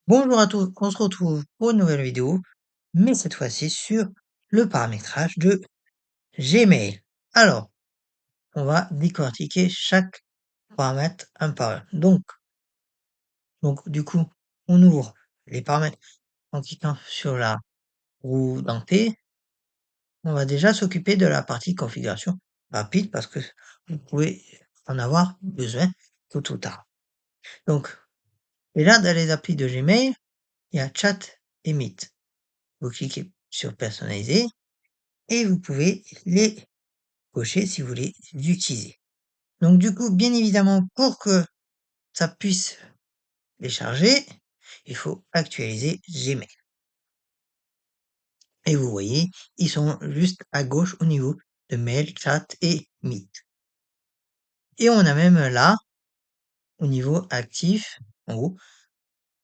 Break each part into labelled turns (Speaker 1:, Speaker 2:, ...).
Speaker 1: Bonjour à tous, on se retrouve pour une nouvelle vidéo, mais cette fois-ci sur le paramétrage de Gmail. Alors, on va décortiquer chaque paramètre un par un. Donc du coup, on ouvre les paramètres en cliquant sur la roue dentée. On va déjà s'occuper de la partie configuration rapide parce que vous pouvez en avoir besoin tôt ou tard. Donc, déjà dans les applis de Gmail, il y a Chat et Meet. Vous cliquez sur Personnaliser et vous pouvez les cocher si vous voulez les utiliser. Donc du coup, bien évidemment, pour que ça puisse les charger, il faut actualiser Gmail. Et vous voyez, ils sont juste à gauche au niveau de Mail, Chat et Meet. Et on a même là, au niveau actif, en haut,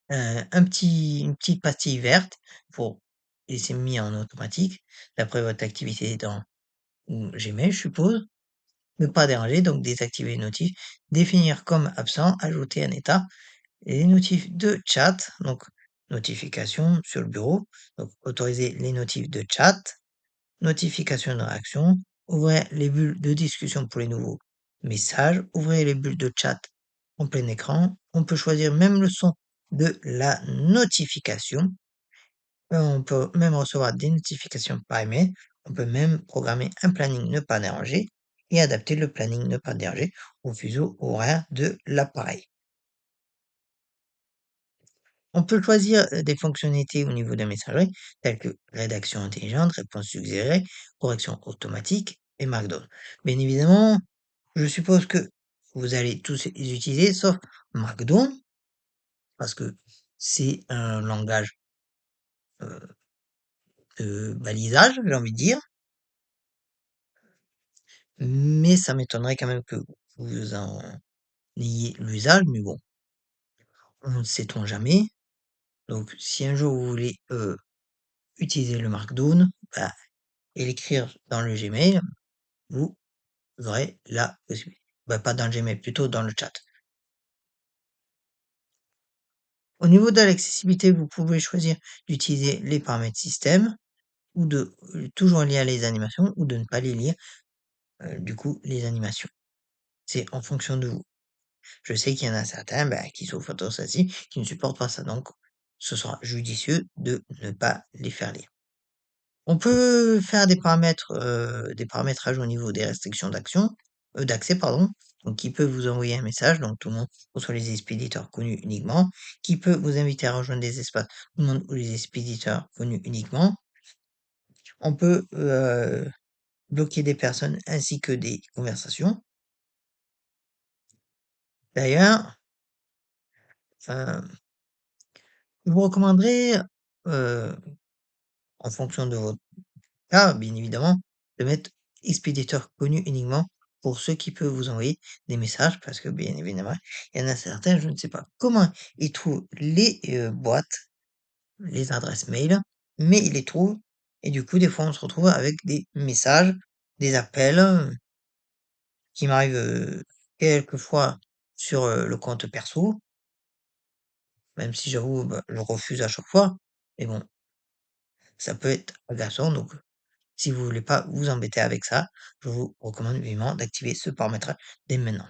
Speaker 1: une petite pastille verte pour, et c'est mis en automatique, d'après votre activité dans Gmail, je suppose. Ne pas déranger, donc désactiver les notifs, définir comme absent, ajouter un état, les notifs de chat, donc notification sur le bureau, donc autoriser les notifs de chat, notification de réaction, ouvrez les bulles de discussion pour les nouveaux messages, ouvrez les bulles de chat en plein écran, on peut choisir même le son de la notification, on peut même recevoir des notifications par email. On peut même programmer un planning ne pas déranger et adapter le planning ne pas déranger au fuseau horaire de l'appareil. On peut choisir des fonctionnalités au niveau de la messagerie telles que rédaction intelligente, réponse suggérée, correction automatique et Markdown. Bien évidemment, je suppose que vous allez tous les utiliser sauf Markdown parce que c'est un langage euh, de balisage, j'ai envie de dire. Mais ça m'étonnerait quand même que vous en ayez l'usage, mais bon, on ne sait-on jamais. Donc, si un jour vous voulez utiliser le Markdown, bah, et l'écrire dans le Gmail, vous aurez la possibilité. Bah, pas dans le Gmail, plutôt dans le chat. Au niveau de l'accessibilité, vous pouvez choisir d'utiliser les paramètres système ou de toujours lire les animations ou de ne pas les lire, du coup, les animations. C'est en fonction de vous. Je sais qu'il y en a certains, qui sont photosensibles, qui ne supportent pas ça, donc ce sera judicieux de ne pas les faire lire. On peut faire des paramétrages au niveau des restrictions d'accès, pardon, donc qui peut vous envoyer un message, donc tout le monde, ou soit les expéditeurs connus uniquement, qui peut vous inviter à rejoindre des espaces, tout le monde ou les expéditeurs connus uniquement. On peut bloquer des personnes ainsi que des conversations. D'ailleurs, euh, je vous recommanderais, euh, en fonction de votre cas, bien évidemment, de mettre expéditeur connu uniquement pour ceux qui peuvent vous envoyer des messages parce que, bien évidemment, il y en a certains, je ne sais pas comment ils trouvent les boîtes, les adresses mail, mais ils les trouvent et du coup, des fois, on se retrouve avec des messages, des appels qui m'arrivent quelquefois sur le compte perso, même si j'avoue, je refuse à chaque fois. Mais bon, ça peut être agaçant, donc si vous voulez pas vous embêter avec ça, je vous recommande vivement d'activer ce paramètre dès maintenant.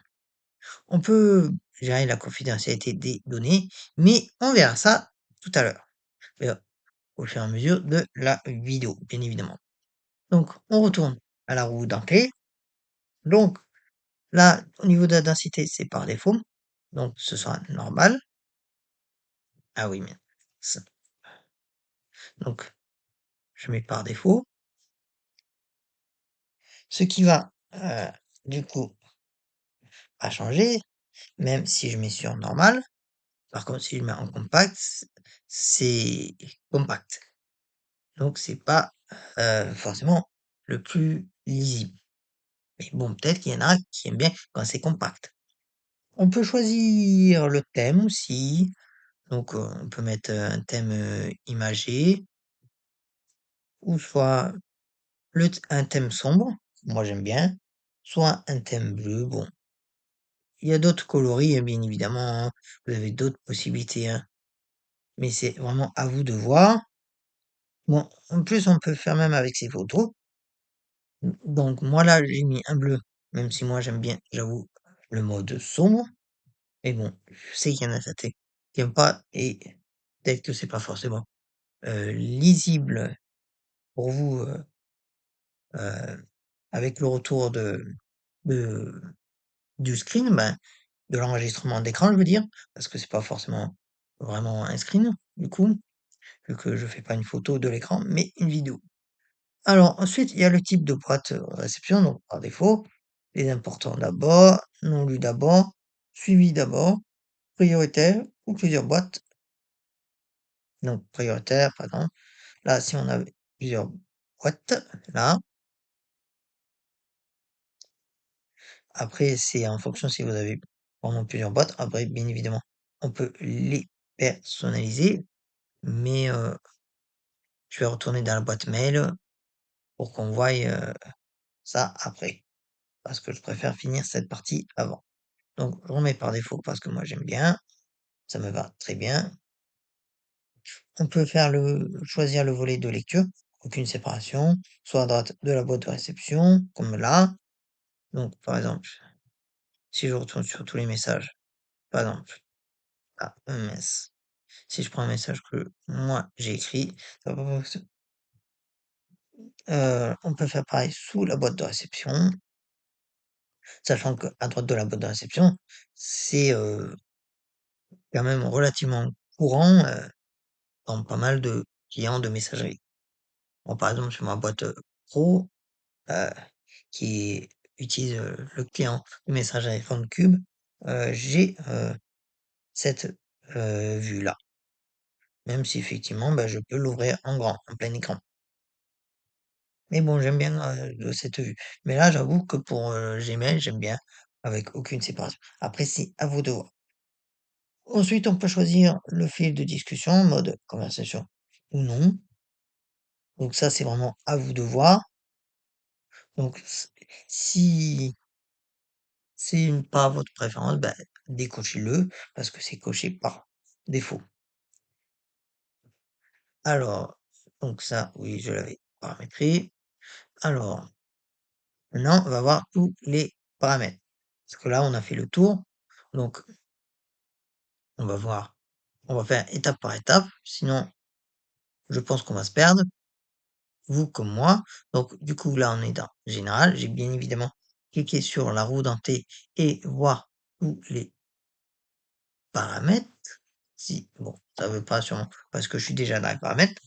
Speaker 1: On peut gérer la confidentialité des données, mais on verra ça tout à l'heure, au fur et à mesure de la vidéo, bien évidemment. Donc, on retourne à la roue dentée. Donc, là, au niveau de la densité, c'est par défaut. Donc, ce sera normal. Ah oui, mais donc, je mets par défaut. Ce qui va, du coup, à changer, même si je mets sur normal. Par contre, si je mets en compact, c'est compact. Donc c'est pas, forcément le plus lisible. Mais bon, peut-être qu'il y en a qui aiment bien quand c'est compact. On peut choisir le thème aussi. Donc, on peut mettre, un thème, imagé ou soit un thème sombre, moi j'aime bien, soit un thème bleu. Bon, il y a d'autres coloris, hein, bien évidemment, hein. Vous avez d'autres possibilités, hein. mais c'est vraiment à vous de voir. Bon, en plus, on peut faire même avec ses photos. Donc moi là, j'ai mis un bleu, même si moi j'aime bien, j'avoue, le mode sombre. Mais bon, je sais qu'il y en a certains qui aiment pas et peut-être que c'est pas forcément, lisible pour vous, avec le retour de du screen, ben, de l'enregistrement d'écran, je veux dire, parce que c'est pas forcément vraiment un screen, du coup, vu que je fais pas une photo de l'écran, mais une vidéo. Alors ensuite, il y a le type de boîte, réception, donc par défaut, les importants d'abord, non lus d'abord, suivi d'abord, prioritaire ou plusieurs boîtes, donc prioritaire, pardon. Là, si on avait plusieurs boîtes, là, après c'est en fonction si vous avez vraiment plusieurs boîtes. Après, bien évidemment, on peut les personnaliser, mais je vais retourner dans la boîte mail pour qu'on voie, ça après, parce que je préfère finir cette partie avant. Donc je remets par défaut parce que moi j'aime bien, ça me va très bien. On peut faire choisir le volet de lecture, aucune séparation, soit à droite de la boîte de réception, comme là. Donc par exemple, si je retourne sur tous les messages, par exemple, à EMS, si je prends un message que moi j'ai écrit, ça va pas fonctionner. On peut faire pareil sous la boîte de réception, sachant qu'à droite de la boîte de réception, c'est quand même relativement courant dans pas mal de clients de messagerie. Bon, par exemple, sur ma boîte pro, heu, qui utilise le client de messagerie PhoneCube, j'ai cette vue-là, même si effectivement bah, je peux l'ouvrir en grand, en plein écran. Mais bon, j'aime bien de cette vue. Mais là, j'avoue que pour Gmail, j'aime bien avec aucune séparation. Après, c'est à vous de voir. Ensuite, on peut choisir le fil de discussion, mode conversation ou non. Donc ça, c'est vraiment à vous de voir. Donc si c'est pas votre préférence, bah, décochez-le parce que c'est coché par défaut. Alors, donc ça, oui, je l'avais paramétré. Alors, maintenant, on va voir tous les paramètres. Parce que là, on a fait le tour. Donc, on va voir, on va faire étape par étape. Sinon, je pense qu'on va se perdre, vous comme moi. Donc, du coup, là, on est dans général. J'ai bien évidemment cliqué sur la roue dentée et voir tous les paramètres. Si, bon, ça veut pas sûrement parce que je suis déjà dans les paramètres.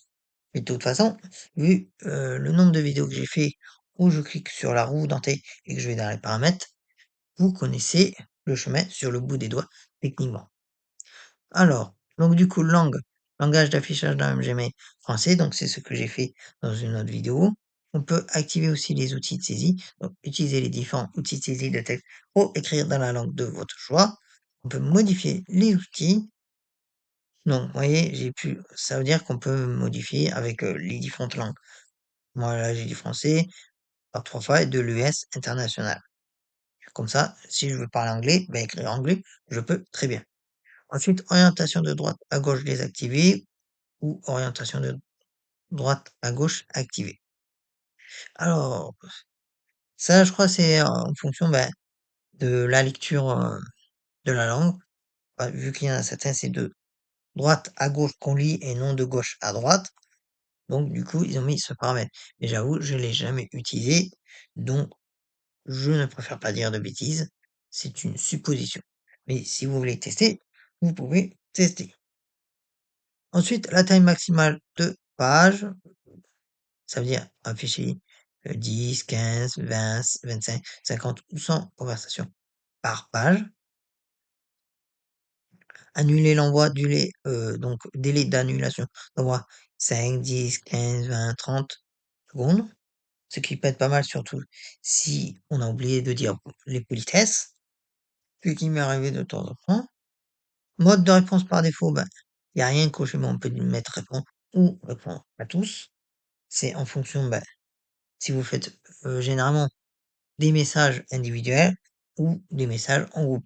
Speaker 1: Mais de toute façon, vu le nombre de vidéos que j'ai fait où je clique sur la roue dentée et que je vais dans les paramètres, vous connaissez le chemin sur le bout des doigts techniquement. Alors, donc du coup, langue, langage d'affichage dans MGMA français, donc c'est ce que j'ai fait dans une autre vidéo. On peut activer aussi les outils de saisie, donc utiliser les différents outils de saisie de texte pour écrire dans la langue de votre choix. On peut modifier les outils. Donc, vous voyez, ça veut dire qu'on peut modifier avec les différentes langues. Moi, là, j'ai du français par 3 fois et de l'US international. Comme ça, si je veux parler anglais, ben, écrire anglais, je peux très bien. Ensuite, orientation de droite à gauche désactivée ou orientation de droite à gauche activée. Alors, ça, je crois, c'est en fonction ben, de la lecture de la langue. Bah, vu qu'il y en a certains, c'est de droite à gauche qu'on lit et non de gauche à droite. Donc, du coup, ils ont mis ce paramètre. Mais j'avoue, je ne l'ai jamais utilisé. Donc, je ne préfère pas dire de bêtises. C'est une supposition. Mais si vous voulez tester, vous pouvez tester. Ensuite, la taille maximale de page, ça veut dire afficher 10, 15, 20, 25, 50 ou 100 conversations par page. Annuler l'envoi du lait, donc délai d'annulation d'envoi 5, 10, 15, 20, 30 secondes. Ce qui peut être pas mal, surtout si on a oublié de dire les politesses, ce qui m'est arrivé de temps en temps. Mode de réponse par défaut, ben, il y a rien coché, mais on peut mettre répondre ou répondre à tous. C'est en fonction, ben, si vous faites généralement des messages individuels ou des messages en groupe.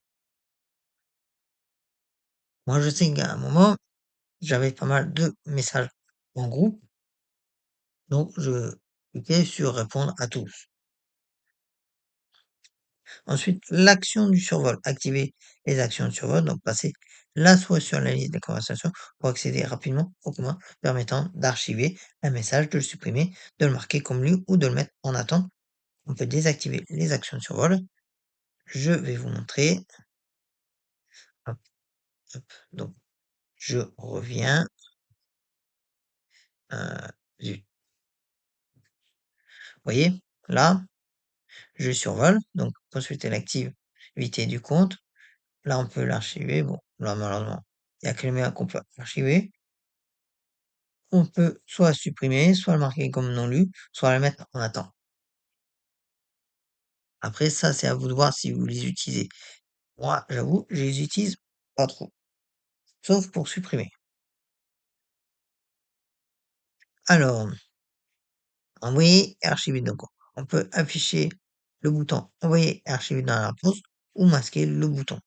Speaker 1: Moi, je sais qu'à un moment, j'avais pas mal de messages en groupe, donc je cliquais sur répondre à tous. Ensuite, l'action du survol. Activer les actions de survol, donc passer la souris sur la liste des conversations pour accéder rapidement au commun permettant d'archiver un message, de le supprimer, de le marquer comme lu ou de le mettre en attente. On peut désactiver les actions de survol. Je vais vous montrer. Hop, hop. Donc, je reviens. Zut. Vous voyez, là, je survole. Donc, consulter l'activité du compte. Là, on peut l'archiver. Bon, là, malheureusement, il n'y a que les mails qu'on peut archiver. On peut soit supprimer, soit le marquer comme non lu, soit le mettre en attente. Après, ça, c'est à vous de voir si vous les utilisez. Moi, j'avoue, je les utilise pas trop, sauf pour supprimer. Alors, envoyer et archiver. Donc, on peut afficher le bouton envoyer et archiver dans la pause ou masquer le bouton.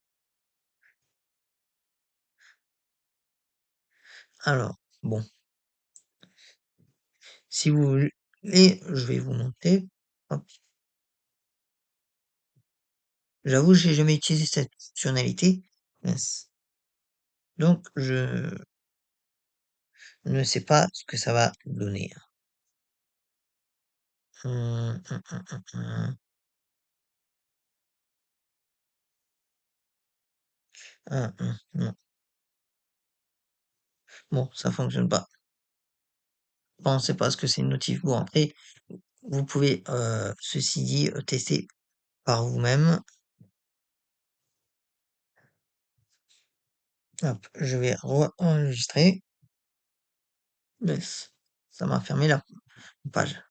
Speaker 1: Alors, bon, si vous voulez, je vais vous montrer. Hop. J'avoue, j'ai jamais utilisé cette fonctionnalité. Mince. Donc, je ne sais pas ce que ça va donner. Mmh. Non. Bon, ça fonctionne pas. Pensez pas ce que c'est une notif. Bon, après, vous pouvez, ceci dit, tester par vous-même. Hop, je vais re-enregistrer. Yes, ça m'a fermé la page.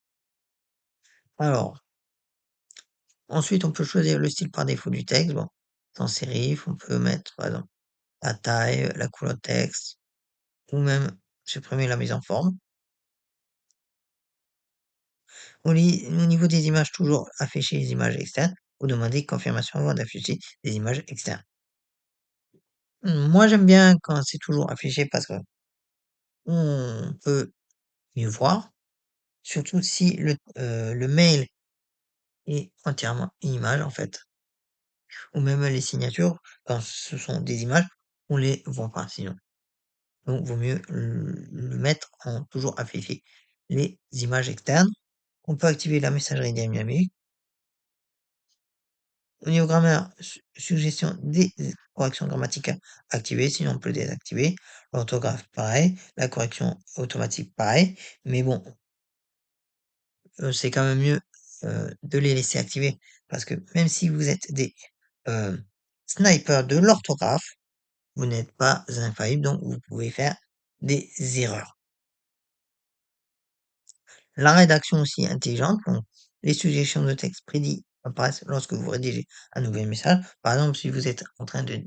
Speaker 1: Alors, ensuite, on peut choisir le style par défaut du texte. Bon, sans serif, on peut mettre, par exemple, la taille, la couleur de texte, ou même supprimer la mise en forme. Au niveau des images, toujours afficher les images externes ou demander confirmation avant d'afficher des images externes. Moi, j'aime bien quand c'est toujours affiché parce que on peut mieux voir, surtout si le mail est entièrement une image, en fait, ou même les signatures, quand ce sont des images, on les voit pas sinon. Donc, vaut mieux le mettre en toujours affiché les images externes. On peut activer la messagerie dynamique. Au niveau grammaire, suggestion des corrections grammaticales activées, sinon on peut le désactiver. L'orthographe, pareil. La correction automatique, pareil. Mais bon, c'est quand même mieux, de les laisser activés parce que même si vous êtes des, snipers de l'orthographe, vous n'êtes pas infaillibles, donc vous pouvez faire des erreurs. La rédaction aussi intelligente, donc les suggestions de texte prédits apparaissent lorsque vous rédigez un nouvel message. Par exemple, si vous êtes en train de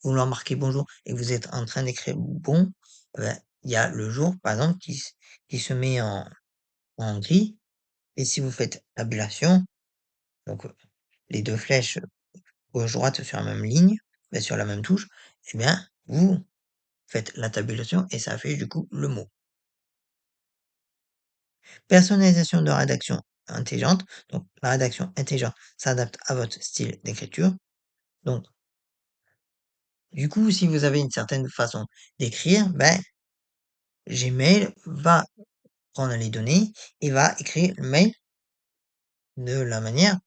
Speaker 1: vouloir marquer bonjour et que vous êtes en train d'écrire bon, il y a le jour, par exemple, qui se met en gris. Et si vous faites tabulation, donc les deux flèches gauche-droite sur la même ligne, sur la même touche, eh bien, vous faites la tabulation et ça affiche du coup le mot. Personnalisation de rédaction intelligente. Donc, la rédaction intelligente s'adapte à votre style d'écriture. Donc, du coup, si vous avez une certaine façon d'écrire, ben, Gmail va prendre les données et va écrire le mail de la manière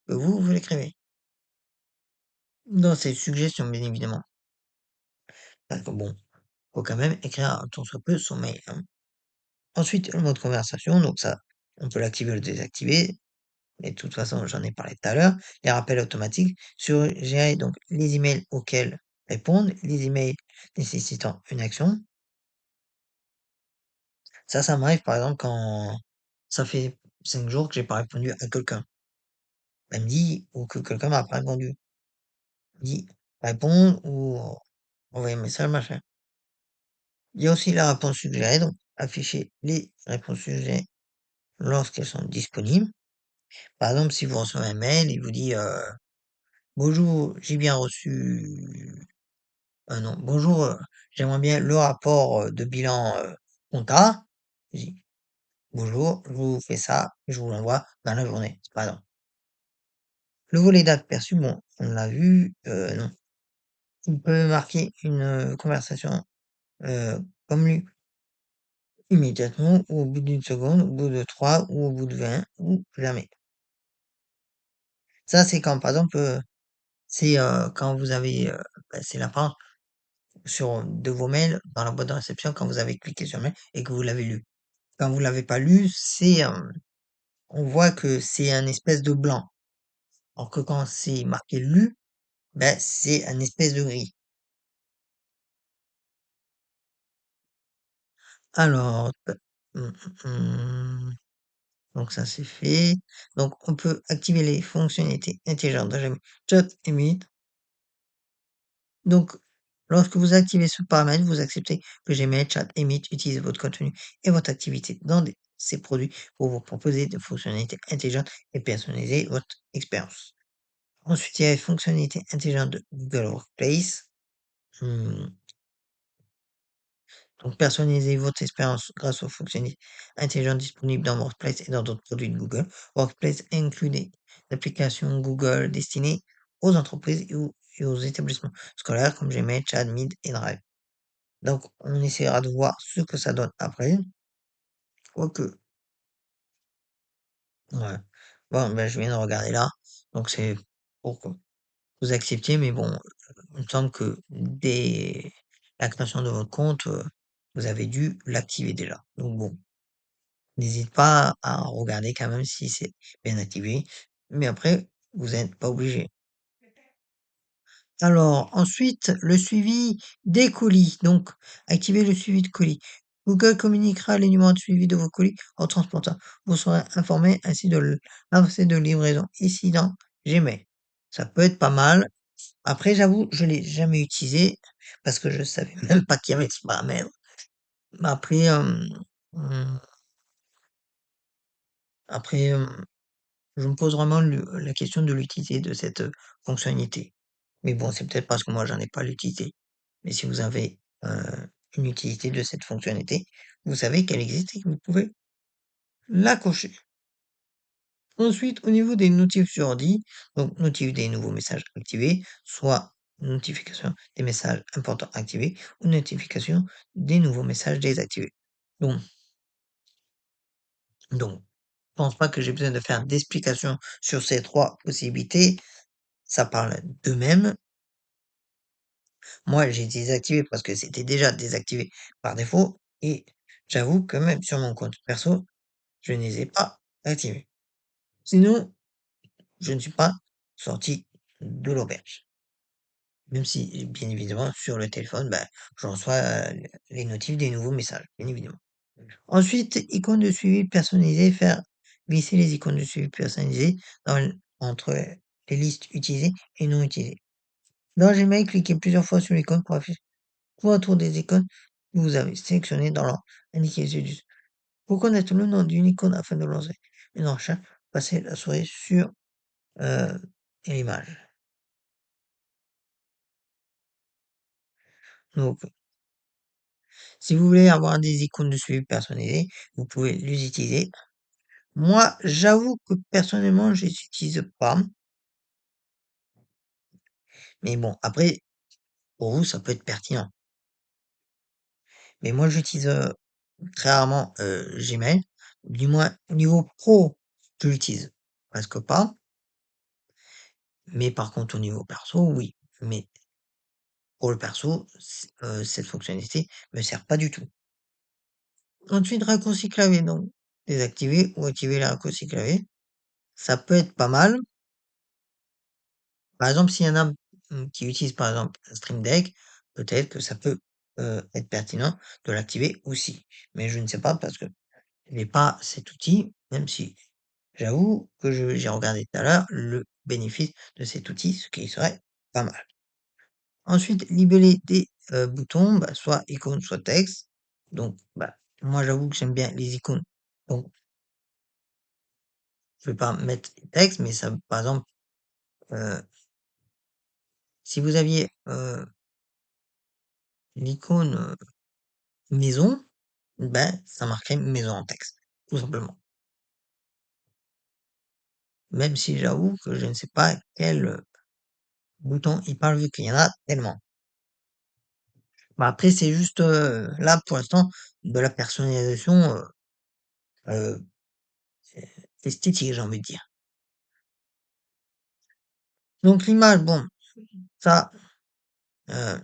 Speaker 1: que vous l'écrivez. Dans ces suggestions, bien évidemment. Parce que bon, faut quand même écrire un tant soit peu son mail, hein. Ensuite, le mode conversation, donc ça, on peut l'activer ou le désactiver. Mais de toute façon, j'en ai parlé tout à l'heure. Les rappels automatiques, gérer donc les emails auxquels répondre, les emails nécessitant une action. Ça m'arrive par exemple quand ça fait 5 jours que j'ai pas répondu à quelqu'un. Elle me dit ou que quelqu'un m'a pas répondu. Elle me dit répondre ou envoyer un message, machin. Il y a aussi la réponse suggérée, donc afficher les réponses suggérées lorsqu'elles sont disponibles. Par exemple, si vous recevez un mail, il vous dit bonjour, j'ai bien reçu Non, bonjour, j'aimerais bien le rapport, de bilan, compta. Je dis: «Bonjour, je vous fais ça et je vous l'envoie dans la journée». C'est pas grave. Le volet date perçue, bon, on l'a vu, non. On peut marquer une, conversation, comme lue immédiatement ou au bout d'une seconde, au bout de 3 ou au bout de 20 ou jamais. Ça, c'est quand, par exemple, c'est, quand vous avez, c'est la fin sur de vos mails dans la boîte de réception quand vous avez cliqué sur mail et que vous l'avez lu. Quand vous l'avez pas lu, c'est, on voit que c'est un espèce de blanc. Alors que quand c'est marqué lu, ben, c'est un espèce de gris. Alors, mmh, donc ça c'est fait. Donc on peut activer les fonctionnalités intelligentes de Gmail, Chat et Meet. Donc, lorsque vous activez ce paramètre, vous acceptez que Gmail, Chat et Meet utilisent votre contenu et votre activité dans ces produits pour vous proposer des fonctionnalités intelligentes et personnaliser votre expérience. Ensuite, il y a les fonctionnalités intelligentes de Google Workspace. Mmh, donc personnalisez votre expérience grâce aux fonctionnalités intelligentes disponibles dans Workplace et dans d'autres produits de Google. Workplace inclut des applications Google destinées aux entreprises et aux établissements scolaires comme Gmail, Chat, Meet et Drive. Donc on essaiera de voir ce que ça donne après. Quoique, ouais. Bon, ben, je viens de regarder là. Donc c'est pour que vous acceptiez, mais bon, il me semble que dès la création de votre compte, vous avez dû l'activer déjà. Donc bon, n'hésite pas à regarder quand même si c'est bien activé, mais après, vous n'êtes pas obligé. Alors ensuite, le suivi des colis. Donc, activez le suivi de colis. Google communiquera les numéros de suivi de vos colis au transporteur. Vous serez informé ainsi de l'avancée de livraison ici dans Gmail. Ça peut être pas mal. Après, j'avoue, je l'ai jamais utilisé parce que je savais même pas qu'il y avait ce paramètre. Mais après, mmh, après, je me pose vraiment la question de l'utilité de cette, fonctionnalité. Mais bon, c'est peut-être parce que moi j'en ai pas l'utilité. Mais si vous avez, une utilité de cette fonctionnalité, vous savez qu'elle existe et que vous pouvez la cocher. Ensuite, au niveau des notifs sur ordi, donc notifs des nouveaux messages activés, soit notification des messages importants activés ou notification des nouveaux messages désactivés. Donc donc, je pense pas que j'ai besoin de faire d'explications sur ces 3 possibilités, ça parle d'eux-mêmes. Moi, j'ai désactivé parce que c'était déjà désactivé par défaut et j'avoue que même sur mon compte perso, je ne les ai pas activés. Sinon, je ne suis pas sorti de l'auberge. Même si, bien évidemment, sur le téléphone, bah, je reçois, les notifs des nouveaux messages, bien évidemment. Ensuite, icône de suivi personnalisé, faire glisser les icônes de suivi personnalisées entre les listes utilisées et non utilisées. Dans Gmail, cliquez plusieurs fois sur l'icône pour afficher tout autour des icônes que vous avez sélectionnées dans l'ordre indiqué ci-dessus. Pour connaître le nom d'une icône afin de lancer une recherche, passez la souris sur l'image. Donc, si vous voulez avoir des icônes de suivi personnalisées, vous pouvez les utiliser. Moi, j'avoue que personnellement, je les utilise pas. Mais bon, après, pour vous, ça peut être pertinent. Mais moi, j'utilise très rarement Gmail. Du moins, au niveau pro, je l'utilise presque pas. Mais par contre, au niveau perso, oui. Mais pour le perso, cette fonctionnalité me sert pas du tout. Ensuite, raccourci clavier, donc désactiver ou activer les raccourcis clavier. Ça peut être pas mal. Par exemple, s'il y en a, qui utilisent par exemple un Stream Deck, peut-être que ça peut, être pertinent de l'activer aussi. Mais je ne sais pas parce que je n'ai pas cet outil, même si j'avoue que j'ai regardé tout à l'heure le bénéfice de cet outil, ce qui serait pas mal. Ensuite, libeller des, boutons, bah, soit icônes, soit texte. Donc, bah, moi j'avoue que j'aime bien les icônes. Donc, je vais pas mettre texte, mais ça par exemple, heu, si vous aviez, l'icône, maison, ben, ça marquerait maison en texte, tout simplement. Même si j'avoue que je ne sais pas quel, bouton il parle vu qu'il y en a tellement. Bah, après c'est juste, là pour l'instant de la personnalisation, heu, esthétique, j'ai envie de dire. Donc l'image, bon, ça, heu,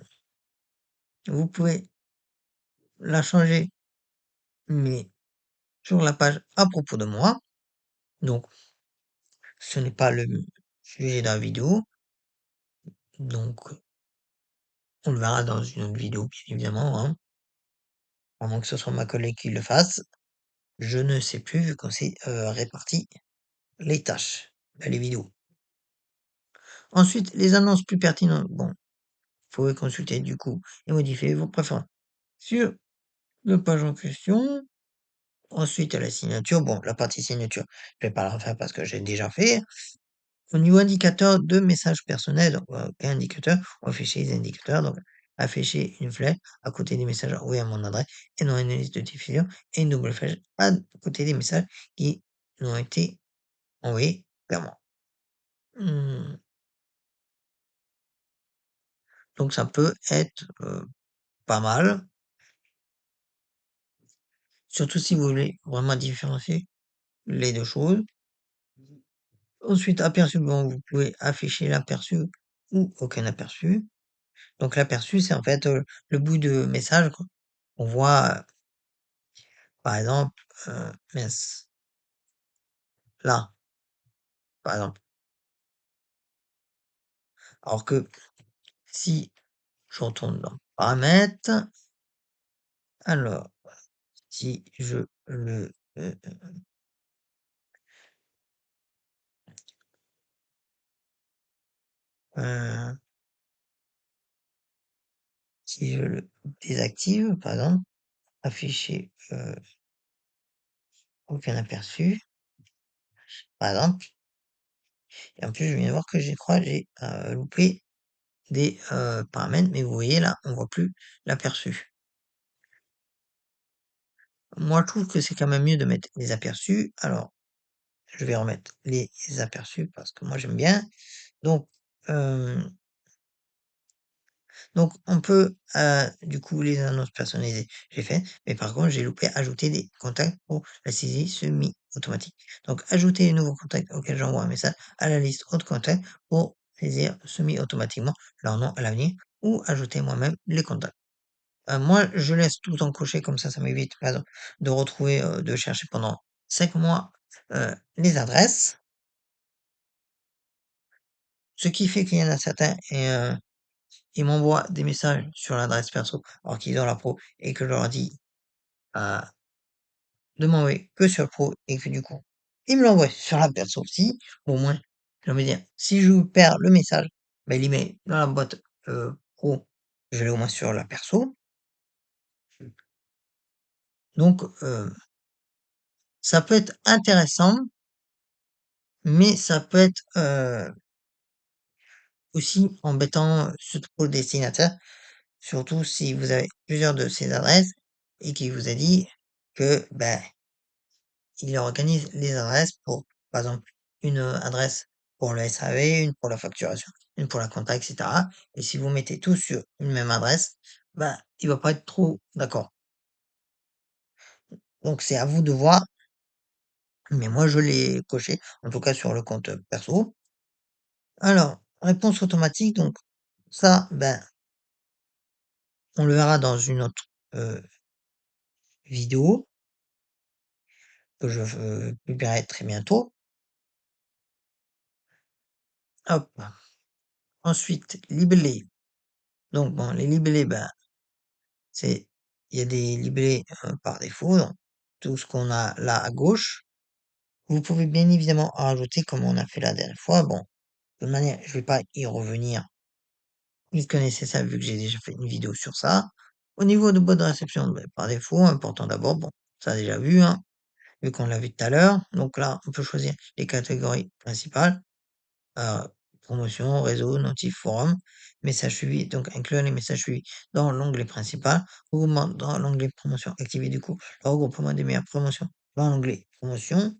Speaker 1: vous pouvez la changer, mais sur la page à propos de moi, donc ce n'est pas le sujet de la vidéo, donc on le verra dans une autre vidéo bien évidemment, hein, à moins que ce soit ma collègue qui le fasse. Je ne sais plus vu qu'on s'est, réparti les tâches, bah, les vidéos. Ensuite, les annonces plus pertinentes, bon, vous pouvez consulter du coup et modifier vos préférences sur la page en question. Ensuite, la signature, bon, la partie signature, je vais pas la refaire parce que j'ai déjà fait. Au niveau indicateur de messages personnels, donc, indicateur, on va afficher les indicateurs, donc afficher une flèche à côté des messages envoyés à mon adresse et dans une liste de diffusion et une double flèche à côté des messages qui ont été envoyés vers moi. Mmh, donc ça peut être, pas mal, surtout si vous voulez vraiment différencier les 2 choses. Ensuite, aperçu, bon, vous pouvez afficher l'aperçu ou aucun aperçu. Donc l'aperçu, c'est en fait, le bout de message, quoi. On voit, par exemple, mince, là, par exemple. Alors que si je retourne dans paramètres, alors si je le, heu, si je le désactive, par exemple, afficher, aucun aperçu, par exemple, et en plus je viens de voir que je crois j'ai, loupé des, paramètres, mais vous voyez là, on voit plus l'aperçu. Moi, je trouve que c'est quand même mieux de mettre les aperçus. Alors, je vais remettre les aperçus parce que moi j'aime bien. Donc, hem, donc on peut, du coup les annonces personnalisées, j'ai fait, mais par contre j'ai loupé ajouter des contacts pour la saisie semi-automatique. Donc ajouter les nouveaux contacts auxquels j'envoie un message à la liste autres contacts pour saisir semi-automatiquement leur nom à l'avenir ou ajouter moi-même les contacts. Moi, je laisse tout le temps coché comme ça m'évite, par exemple, de retrouver, de chercher pendant 5 mois, les adresses. Ce qui fait qu'il y en a certains et ils m'envoient des messages sur l'adresse perso alors qu'ils ont la pro et que je leur dis, heu, de m'envoyer que sur le pro et que du coup, ils me l'envoient sur la perso aussi. Au moins, j'ai envie de dire, si je perds le message, bah, il met dans la boîte, pro, je l'ai au moins sur la perso. Donc, ça peut être intéressant, mais ça peut être, aussi embêtant, surtout pour le destinataire, surtout si vous avez plusieurs de ces adresses et qu'il vous a dit que, ben, il organise les adresses pour, par exemple, une, adresse pour le SAV, une pour la facturation, une pour la compta et cetera et si vous mettez tout sur une même adresse, bah, il va pas être trop d'accord. Donc c'est à vous de voir, mais moi je l'ai coché, en tout cas sur le compte, perso. Alors, réponse automatique, donc ça, ben, on le verra dans une autre, vidéo que je, publierai très bientôt. Hop, ensuite libellé. Donc bon, les libellés, ben, c'est il y a des libellés, par défaut, donc tout ce qu'on a là à gauche. Vous pouvez bien évidemment en rajouter comme on a fait la dernière fois. Bon, de toute manière, je vais pas y revenir. Vous connaissez ça vu que j'ai déjà fait une vidéo sur ça. Au niveau de boîte de réception, ben, par défaut, important d'abord, bon, ça déjà vu, hein, vu qu'on l'a vu tout à l'heure. Donc là, on peut choisir les catégories principales. Heu, promotion, réseau, notif, forum, messages suivis, donc inclure les messages suivis dans l'onglet principal, augmente dans l'onglet promotion, activer du coup le regroupement des meilleures promotions dans l'onglet promotion.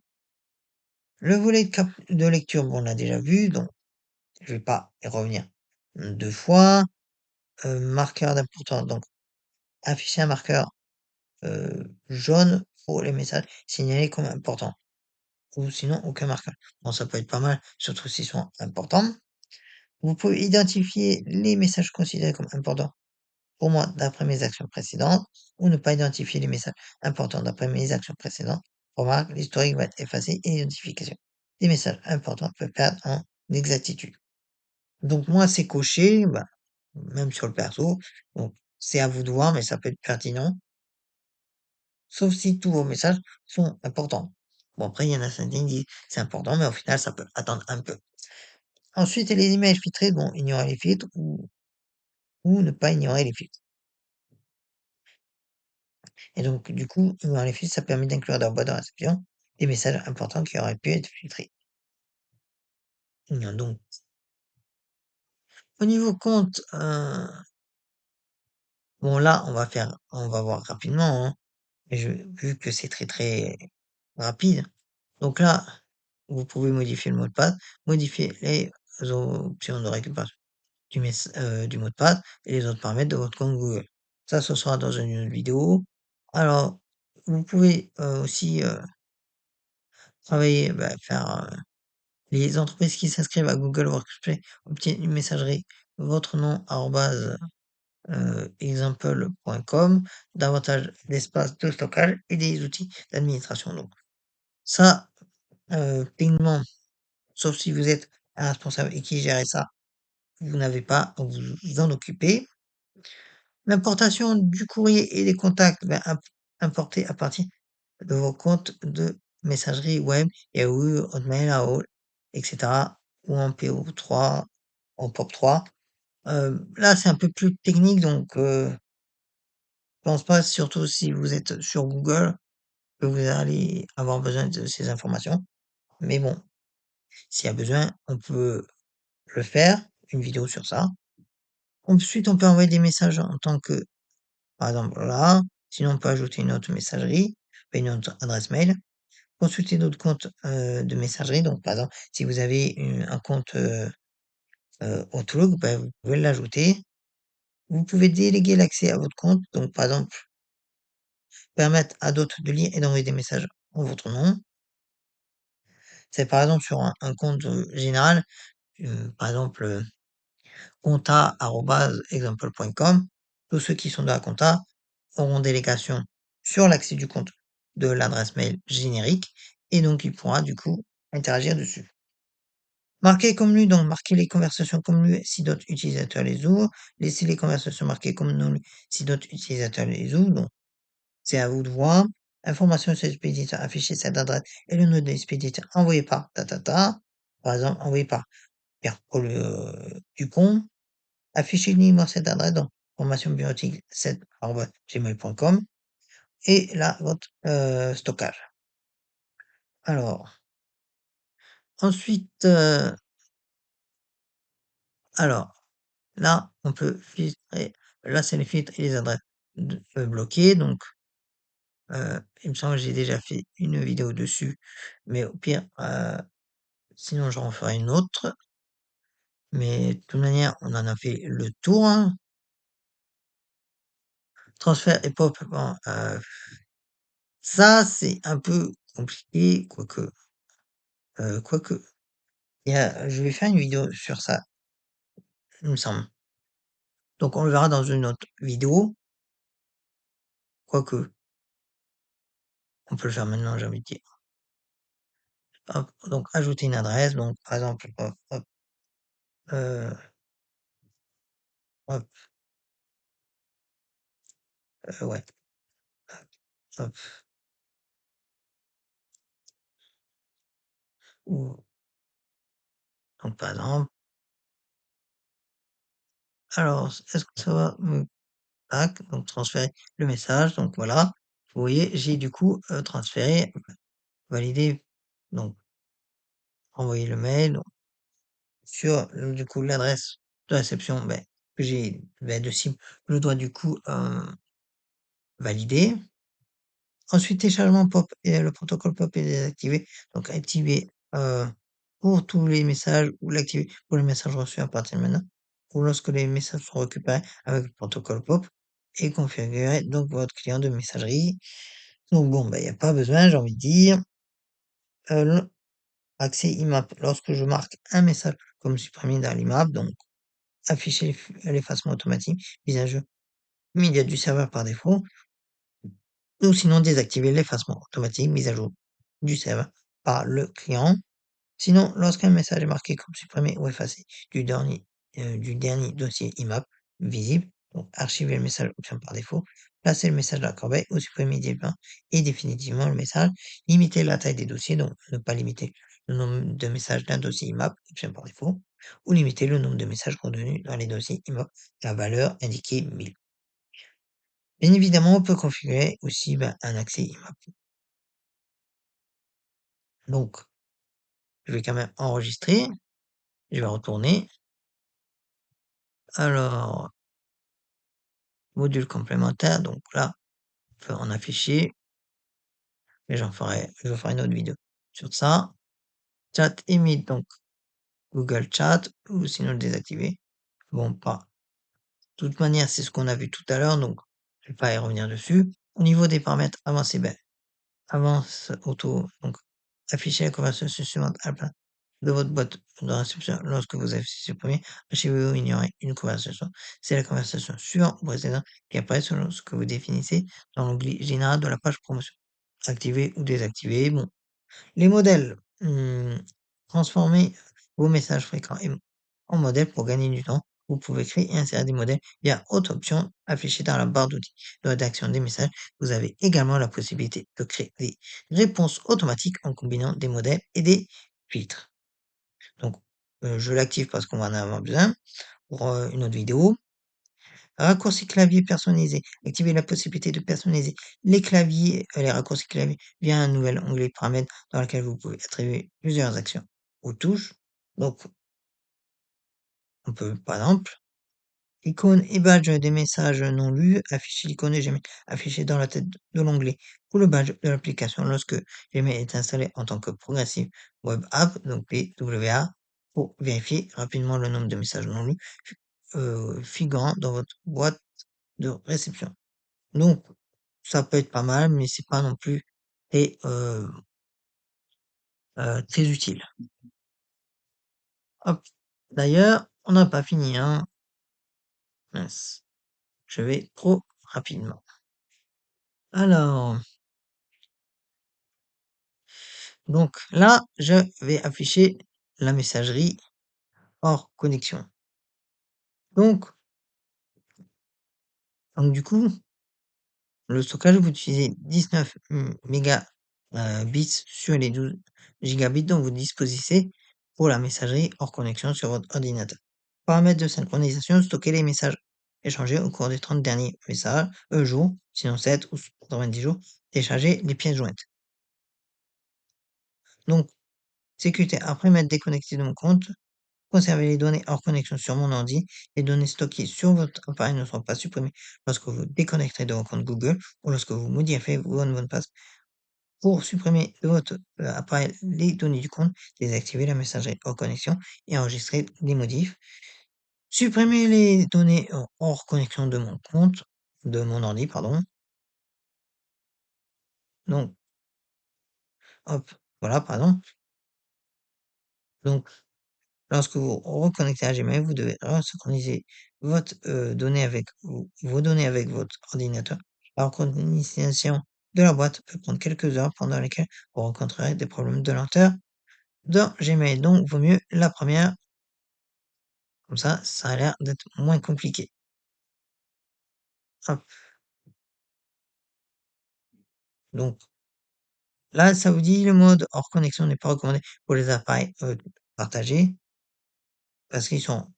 Speaker 1: Le volet de lecture, bon, on l'a déjà vu, donc je vais pas y revenir 2 fois. Marqueur d'importance, donc afficher un marqueur, jaune pour les messages signalés comme importants ou sinon aucun marqueur. Bon, ça peut être pas mal, surtout s'ils sont importants. Vous pouvez identifier les messages considérés comme importants pour moi d'après mes actions précédentes ou ne pas identifier les messages importants d'après mes actions précédentes. Remarque, l'historique va être effacé et l'identification des messages importants peut perdre en exactitude. Donc moi, c'est coché, bah, même sur le perso, donc c'est à vous de voir, mais ça peut être pertinent, sauf si tous vos messages sont importants. Bon, après, il y en a certains qui disent c'est important, mais au final, ça peut attendre un peu. Ensuite, les emails filtrés, bon, ignorer les filtres ou ne pas ignorer les filtres. Et donc, du coup, ignorer les filtres, ça permet d'inclure dans la boîte de réception des messages importants qui auraient pu être filtrés. Donc, au niveau compte, bon là, on va voir rapidement, hein, mais vu que c'est très très rapide. Donc là, vous pouvez modifier le mot de passe, modifier les options de récupération du mot de passe et les autres paramètres de votre compte Google. Ça, ce sera dans une autre vidéo. Alors, vous pouvez aussi travailler, bah, faire les entreprises qui s'inscrivent à Google Workspace obtiennent une messagerie votre nom arobase example.com, davantage d'espace de stockage et des outils d'administration. Donc ça, techniquement, sauf si vous êtes un responsable et qui gère ça, vous n'avez pas à vous en occuper. L'importation du courrier et des contacts, ben, importés à partir de vos comptes de messagerie web, Yahoo, Hotmail, AOL, etc. ou en PO3, en POP3. Là, c'est un peu plus technique, donc je pense pas, surtout si vous êtes sur Google, que vous allez avoir besoin de ces informations. Mais bon, s'il y a besoin, on peut le faire, une vidéo sur ça. Ensuite, on peut envoyer des messages en tant que, par exemple, là. Sinon, on peut ajouter une autre messagerie, une autre adresse mail. Consulter d'autres comptes de messagerie. Donc, par exemple, si vous avez un compte Outlook, ben, vous pouvez l'ajouter. Vous pouvez déléguer l'accès à votre compte. Donc, par exemple, permettre à d'autres de lire et d'envoyer des messages en votre nom. C'est par exemple sur un compte général, par exemple, compta@example.com. Tous ceux qui sont dans la compta auront délégation sur l'accès du compte de l'adresse mail générique et donc il pourra du coup interagir dessus. Marquer comme lu, donc marquer les conversations comme lues si d'autres utilisateurs les ouvrent, laisser les conversations marquées comme non lues si d'autres utilisateurs les ouvrent, donc c'est à vous de voir. Information sur l'expéditeur, afficher cette adresse et le nom de l'expéditeur envoyé par par exemple envoyé par Pierre-Paul Dupont. Affichez uniquement cette adresse dans formation bureautique 7@gmail.com et là, votre stockage. Alors, ensuite, alors, là, on peut filtrer, là, c'est les filtres et les adresses bloquées. Donc, il me semble que j'ai déjà fait une vidéo dessus, mais au pire, sinon, j'en ferai une autre. Mais de toute manière, on en a fait le tour, hein. Transfert et pop, bon, ça, c'est un peu compliqué, quoique, je vais faire une vidéo sur ça, il me semble. Donc on le verra dans une autre vidéo, quoique, on peut le faire maintenant, j'ai envie de dire. Hop, donc ajouter une adresse, donc par exemple, hop, hop, heu, hop, ouais, hop, ou donc par exemple, alors est-ce que ça va me tac, donc transférer le message, donc voilà. Vous voyez, j'ai du coup, transféré, validé, donc envoyer le mail. sur, du coup, l'adresse de réception, que j'ai, de cible, je dois du coup, valider. Ensuite, téléchargement POP et le protocole POP est désactivé, donc activer, pour tous les messages ou l'activer pour les messages reçus à partir de maintenant ou lorsque les messages sont récupérés avec le protocole POP et configurer donc votre client de messagerie. Donc bon, il y a pas besoin, j'ai envie de dire. L Accès IMAP, lorsque je marque un message comme supprimé dans l'IMAP, donc afficher l'effacement automatique, mise à jour immédiat du serveur par défaut, ou sinon désactiver l'effacement automatique, mise à jour du serveur par le client. Sinon, lorsqu'un message est marqué comme supprimé ou effacé du dernier dossier IMAP visible, donc archiver le message option par défaut, placer le message dans la corbeille ou supprimer immédiatement et définitivement le message, limiter la taille des dossiers, donc ne pas limiter le nombre de messages d'un dossier IMAP option par défaut, ou limiter le nombre de messages contenus dans les dossiers IMAP, la valeur indiquée 1000. Bien évidemment, on peut configurer aussi un accès IMAP. Donc, je vais quand même enregistrer, je vais retourner. Alors, module complémentaire, donc là, on peut en afficher, mais je ferai une autre vidéo sur ça. Chat emit, donc Google Chat, ou sinon le désactiver. Bon, pas. De toute manière, c'est ce qu'on a vu tout à l'heure, donc je vais pas y revenir dessus. Au niveau des paramètres avancés, avance auto, donc afficher la conversation suivante à la place de votre boîte de réception lorsque vous avez supprimé, archivez ou ignorez une conversation. C'est la conversation suivante ou précédente qui apparaît selon ce que vous définissez dans l'onglet général de la page promotion. Activer ou désactiver. Bon, les modèles, transformer vos messages fréquents en modèles pour gagner du temps. Vous pouvez créer et insérer des modèles via autre option affichée dans la barre d'outils de rédaction des messages. Vous avez également la possibilité de créer des réponses automatiques en combinant des modèles et des filtres. Donc, je l'active parce qu'on va en avoir besoin pour, une autre vidéo. Raccourcis clavier personnalisé. Activez la possibilité de personnaliser les claviers, les raccourcis clavier via un nouvel onglet paramètres dans lequel vous pouvez attribuer plusieurs actions aux touches. Donc, on peut, par exemple, icône et badge des messages non lus, afficher l'icône de Gmail affichée dans la tête de l'onglet ou le badge de l'application lorsque Gmail est installé en tant que Progressive Web App, donc PWA, pour vérifier rapidement le nombre de messages non lus figurant dans votre boîte de réception. Donc, ça peut être pas mal, mais c'est pas non plus très utile. Hop. D'ailleurs, on n'a pas fini, hein. Mince, je vais trop rapidement. Alors, donc là, je vais afficher la messagerie hors connexion. Donc du coup, le stockage, vous utilisez 19 méga bits sur les 12 gigabits dont vous disposez pour la messagerie hors connexion sur votre ordinateur. Paramètres de synchronisation, stocker les messages échangés au cours des 30 derniers jours, sinon 7 ou 90 jours, télécharger les pièces jointes. Donc, sécurité, après m'être déconnecté de mon compte, conserver les données hors connexion sur mon ordi. Les données stockées sur votre appareil ne seront pas supprimées lorsque vous déconnecterez de votre compte Google ou lorsque vous modifierez votre mot de passe. Pour supprimer de votre appareil les données du compte, désactivez la messagerie hors connexion et enregistrez les modifs. Supprimer les données hors connexion de mon compte, de mon ordi, pardon. Donc, hop, voilà, pardon. Donc, lorsque vous reconnectez à Gmail, vous devez resynchroniser votre données avec vos données avec votre ordinateur. La synchronisation de la boîte peut prendre quelques heures pendant lesquelles vous rencontrerez des problèmes de lenteur dans Gmail. Donc, vaut mieux la première. Comme ça a l'air d'être moins compliqué. Hop, donc là, ça vous dit le mode hors connexion n'est pas recommandé pour les appareils, partagés parce qu'ils sont,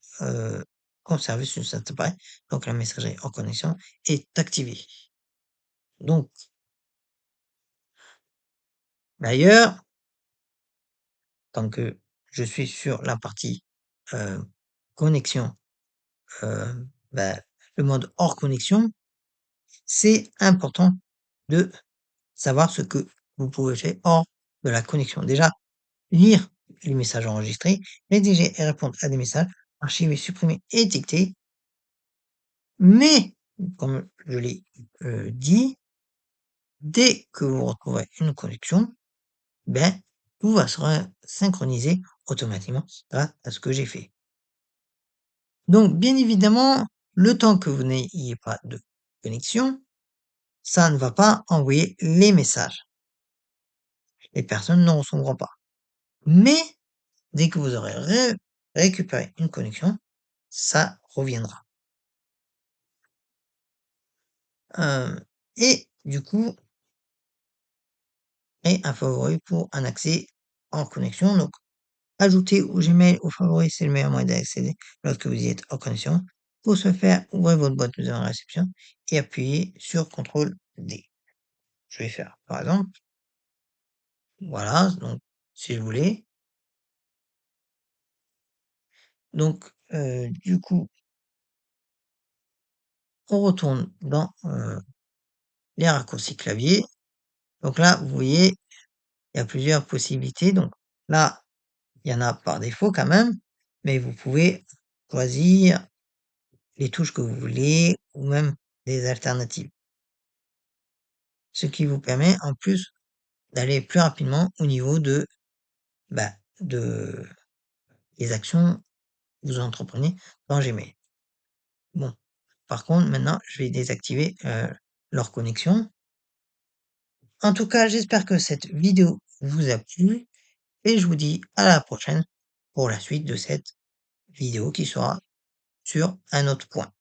Speaker 1: conservés sur cet appareil, donc la messagerie hors connexion est activée. Donc d'ailleurs, tant que je suis sur la partie heu, connexion, bah, le mode hors connexion, c'est important de savoir ce que vous pouvez faire hors de la connexion. Déjà, lire les messages enregistrés, rédiger et répondre à des messages, archiver, supprimer, étiqueter. Mais, comme je l'ai, dit, dès que vous retrouverez une connexion, ben, tout va se synchroniser automatiquement grâce à ce que j'ai fait. Donc, bien évidemment, le temps que vous n'ayez pas de connexion, ça ne va pas envoyer les messages. Les personnes ne recevront pas. Mais, dès que vous aurez récupéré une connexion, ça reviendra. Et du coup, et un favori pour un accès en connexion. Donc, ajouter au Gmail au favori, c'est le meilleur moyen d'accéder lorsque vous y êtes en connexion. Pour ce faire, ouvrez votre boîte de réception et appuyez sur CTRL D. Je vais faire, par exemple, voilà, donc, si je voulais. Donc, du coup, on retourne dans les raccourcis clavier. Donc là, vous voyez, il y a plusieurs possibilités. Donc là, il y en a par défaut quand même, mais vous pouvez choisir les touches que vous voulez ou même des alternatives. Ce qui vous permet en plus d'aller plus rapidement au niveau de, bah, de les actions que vous entreprenez dans Gmail. Bon, par contre, maintenant, je vais désactiver leur connexion. En tout cas, j'espère que cette vidéo vous a plu et je vous dis à la prochaine pour la suite de cette vidéo qui sera sur un autre point.